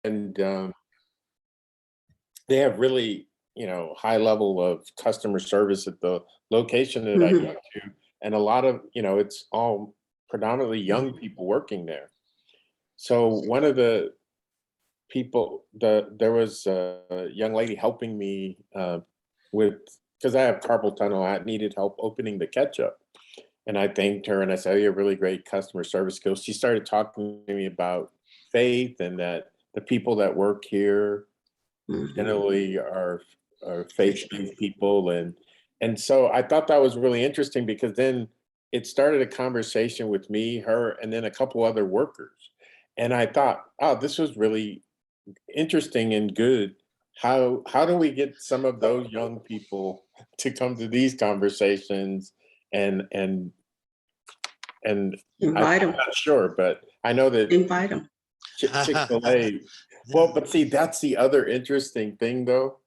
and they have really, high level of customer service at the location that I go to, and a lot of, it's all predominantly young people working there. So one of the people, there was a young lady helping me with, because I have carpal tunnel, I needed help opening the ketchup. And I thanked her and I said, "Oh, you have really great customer service skills." She started talking to me about faith and that the people that work here generally are faith-based people. And so I thought that was really interesting because then it started a conversation with me, her, and then a couple other workers. And I thought, oh, this was really interesting and good. How do we get some of those young people to come to these conversations and invite I'm them. not sure, but I know that Invite them. Chick-fil-A. Well, but see, that's the other interesting thing, though.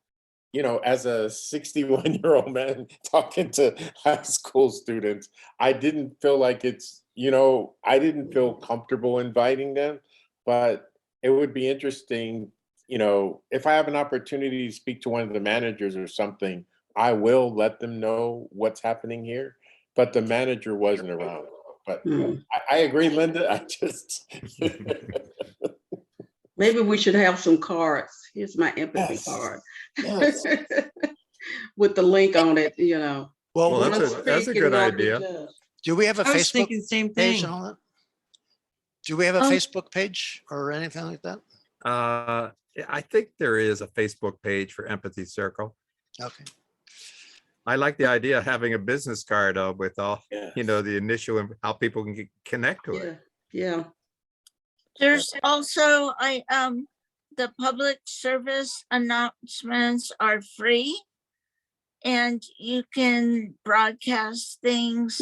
As a 61-year-old man talking to high school students, I didn't feel like I didn't feel comfortable inviting them, but it would be interesting, if I have an opportunity to speak to one of the managers or something, I will let them know what's happening here. But the manager wasn't around. But I agree, Linda. I just Maybe we should have some cards. Here's my empathy card. Yes. With the link on it, Well, that's a good idea. do we have a I was Facebook thinking the same page thing. and all that? Do we have a Facebook page or anything like that? I think there is a Facebook page for Empathy Circle. Okay. I like the idea of having a business card with all, the initial and how people can connect to it. Yeah. There's also the public service announcements are free, and you can broadcast things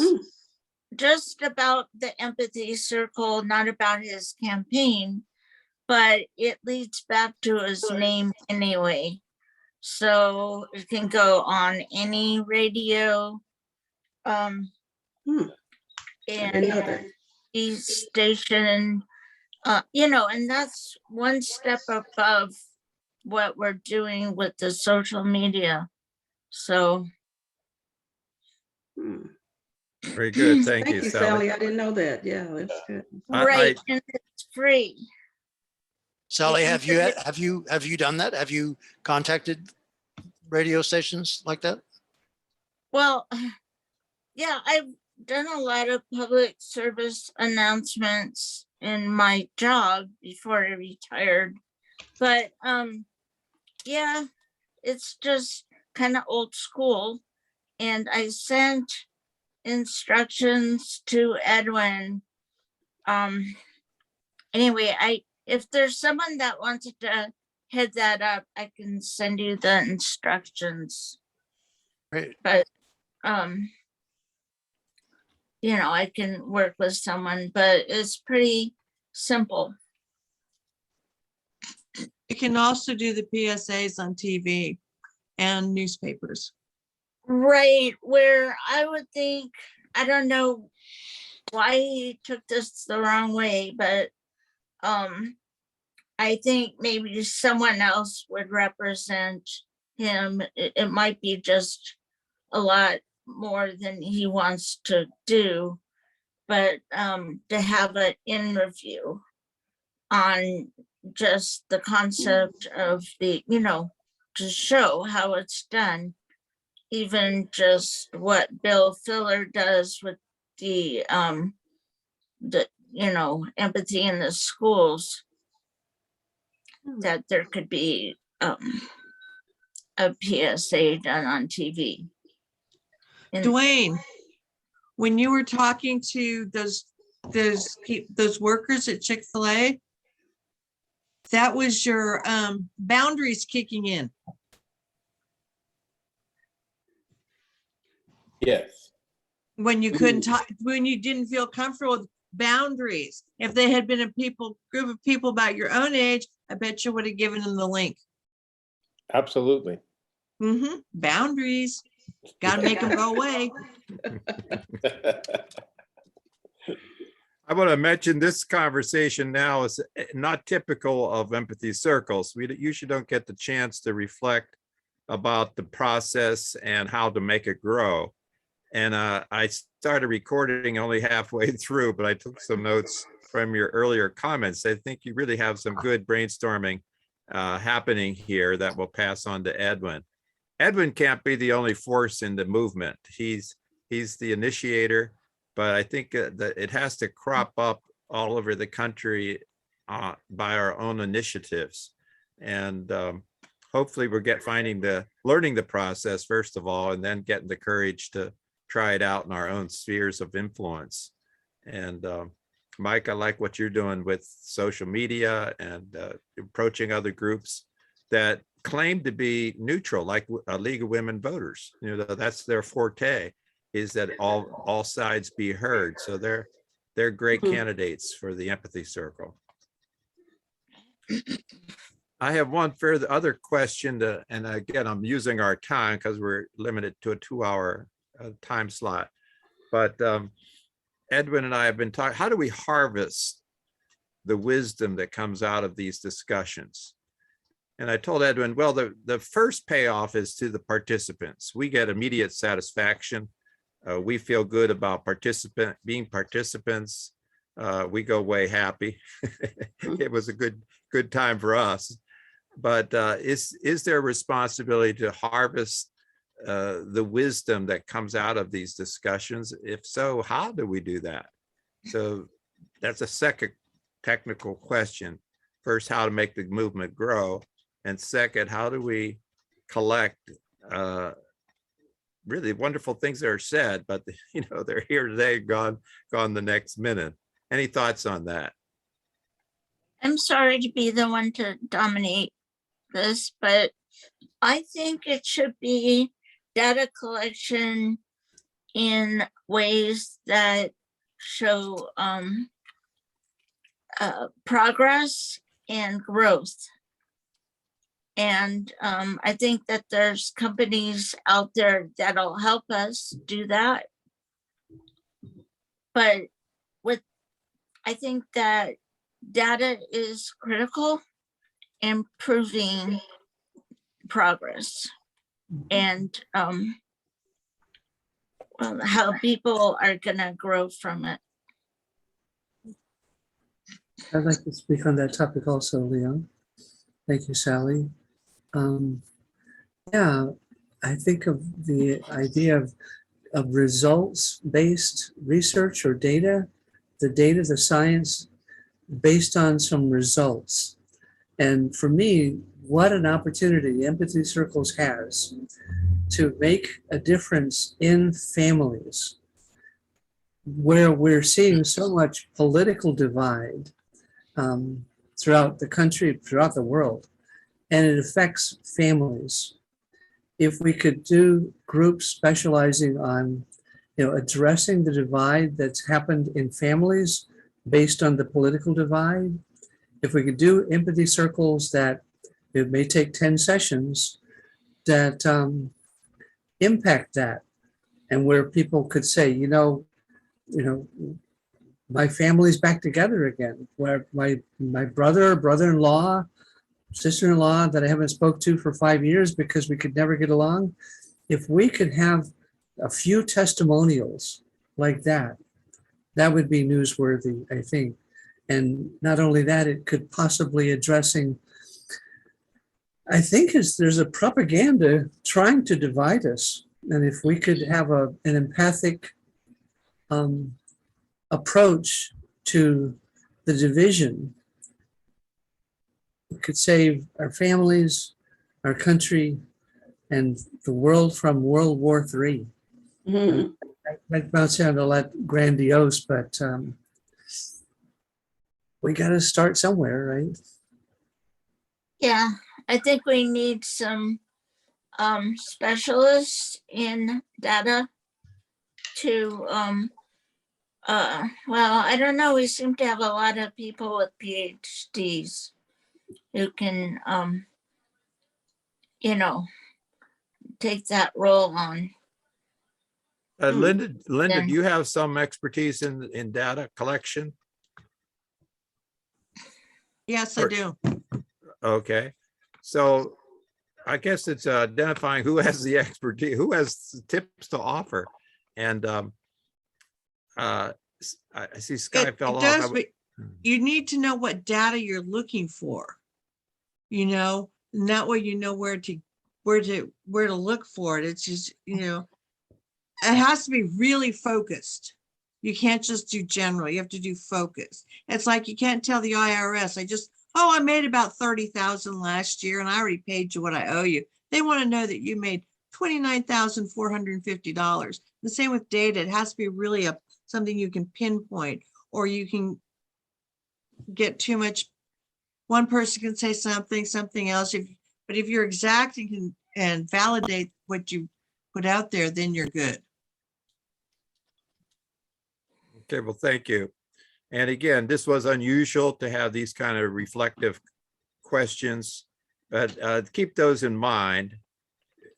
just about the Empathy Circle, not about his campaign, but it leads back to his name anyway. So it can go on any radio and each station, and that's one step above what we're doing with the social media. So Very good. Thank you, Sally. I didn't know that. Yeah, that's good. right, and it's free. Sally, have you done that? Have you contacted radio stations like that? Well, yeah, I've done a lot of public service announcements in my job before I retired, but yeah, it's just kind of old school. And I sent instructions to Edwin. Anyway, if there's someone that wanted to head that up, I can send you the instructions. Great. But I can work with someone, but it's pretty simple. You can also do the PSAs on TV and newspapers. Right, where I would think, I don't know why he took this the wrong way, but I think maybe someone else would represent him. It might be just a lot more than he wants to do, but to have an interview on just the concept of the, to show how it's done, even just what Bill Filler does with the empathy in the schools, that there could be a PSA done on TV. Dwayne, when you were talking to those workers at Chick-fil-A, that was your boundaries kicking in. Yes. When you couldn't talk, when you didn't feel comfortable with boundaries. If they had been a group of people about your own age, I bet you would have given them the link. Absolutely. Boundaries. Got to make them go away. I want to mention this conversation now is not typical of empathy circles. We usually don't get the chance to reflect about the process and how to make it grow. And I started recording only halfway through, but I took some notes from your earlier comments. I think you really have some good brainstorming happening here that will pass on to Edwin. Edwin can't be the only force in the movement. He's the initiator, but I think that it has to crop up all over the country by our own initiatives. And hopefully we'll learning the process first of all, and then getting the courage to try it out in our own spheres of influence. And Mike, I like what you're doing with social media and approaching other groups that claim to be neutral, like a League of Women Voters. You know, that's their forte, is that all sides be heard. So they're great candidates for the empathy circle. I have one further other question and again, I'm using our time because we're limited to a 2-hour time slot. But Edwin and I have been talking, how do we harvest the wisdom that comes out of these discussions? And I told Edwin, well, the first payoff is to the participants. We get immediate satisfaction. We feel good about being participants. We go away happy. It was a good time for us. But is there a responsibility to harvest the wisdom that comes out of these discussions? If so, how do we do that? So that's a second technical question. First, how to make the movement grow. And second, how do we collect really wonderful things that are said, but you know, they're here today, gone the next minute. Any thoughts on that? I'm sorry to be the one to dominate this, but I think it should be data collection in ways that show progress and growth. And I think that there's companies out there that'll help us do that. But I think that data is critical in proving progress and how people are gonna grow from it. I'd like to speak on that topic also, Leon. Thank you, Sally. Yeah, I think of the idea of results-based research or data, the science based on some results. And for me, what an opportunity Empathy Circles has to make a difference in families where we're seeing so much political divide throughout the country, throughout the world, and it affects families. If we could do groups specializing on, addressing the divide that's happened in families based on the political divide, if we could do empathy circles that it may take 10 sessions that impact that, and where people could say, my family's back together again, where my brother-in-law, sister-in-law that I haven't spoke to for 5 years because we could never get along. If we could have a few testimonials like that, that would be newsworthy, I think. And not only that, it could possibly addressing, I think there's a propaganda trying to divide us. And if we could have an empathic approach to the division, we could save our families, our country, and the world from World War III. Mhm. That might sound a lot grandiose, but we got to start somewhere, right? Yeah, I think we need some specialists in data to well, I don't know, we seem to have a lot of people with PhDs who can take that role on. Linda, Yeah. do you have some expertise in data collection? Yes, I Or- do. Okay, so I guess it's identifying who has the expertise, who has tips to offer. And I see Sky It fell off. does, but you need to know what data you're looking for. And that way you know where to look for it. It's just, it has to be really focused. You can't just do general. You have to do focus. It's like you can't tell the IRS, I made about 30,000 last year and I already paid you what I owe you. They want to know that you made $29,450. The same with data. It has to be really something you can pinpoint, or you can get too much. One person can say something else. But if you're exact and validate what you put out there, then you're good. Okay, well, thank you. And again, this was unusual to have these kind of reflective questions, but keep those in mind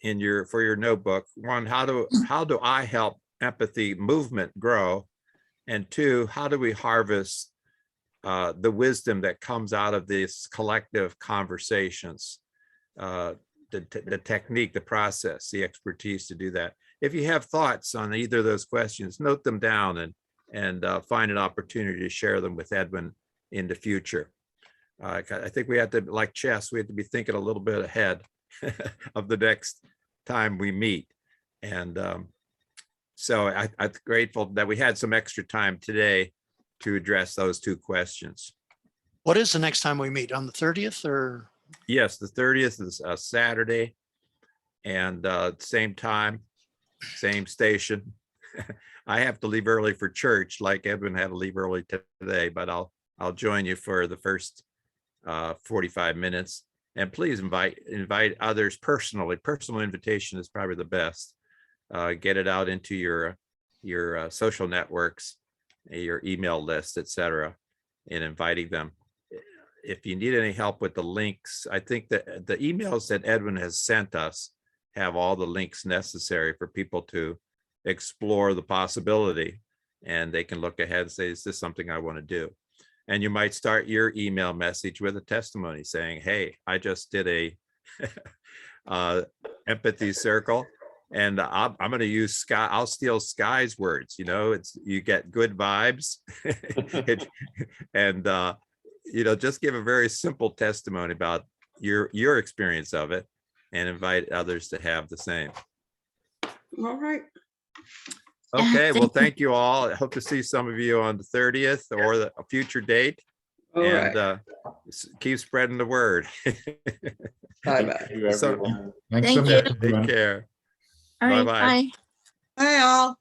for your notebook. One, how do I help empathy movement grow? And two, how do we harvest the wisdom that comes out of these collective conversations? The technique, the process, the expertise to do that. If you have thoughts on either of those questions, note them down and find an opportunity to share them with Edwin in the future. I think we have to, like chess, we have to be thinking a little bit ahead of the next time we meet. And so I'm grateful that we had some extra time today to address those two questions. What is the next time we meet? On the 30th or? Yes, the 30th is a Saturday, and same time, same station. I have to leave early for church, like Edwin had to leave early today, but I'll join you for the first 45 minutes. And please invite others personally. Personal invitation is probably the best. Get it out into your social networks, your email list, etc., and inviting them. If you need any help with the links, I think that the emails that Edwin has sent us have all the links necessary for people to explore the possibility, and they can look ahead and say, is this something I want to do? And you might start your email message with a testimony saying, hey, I just did a empathy circle, and I'm going to use Sky. I'll steal Sky's words. You get good vibes, and just give a very simple testimony about your experience of it, and invite others to have the same. All right. Okay, well, thank you all. I hope to see some of you on the 30th or a future date. All And right. keep spreading the word. Bye-bye. Thank you, So- everyone. Thanks so Thank much, you. Take everyone. care. All right, Bye-bye. bye. Hi, all.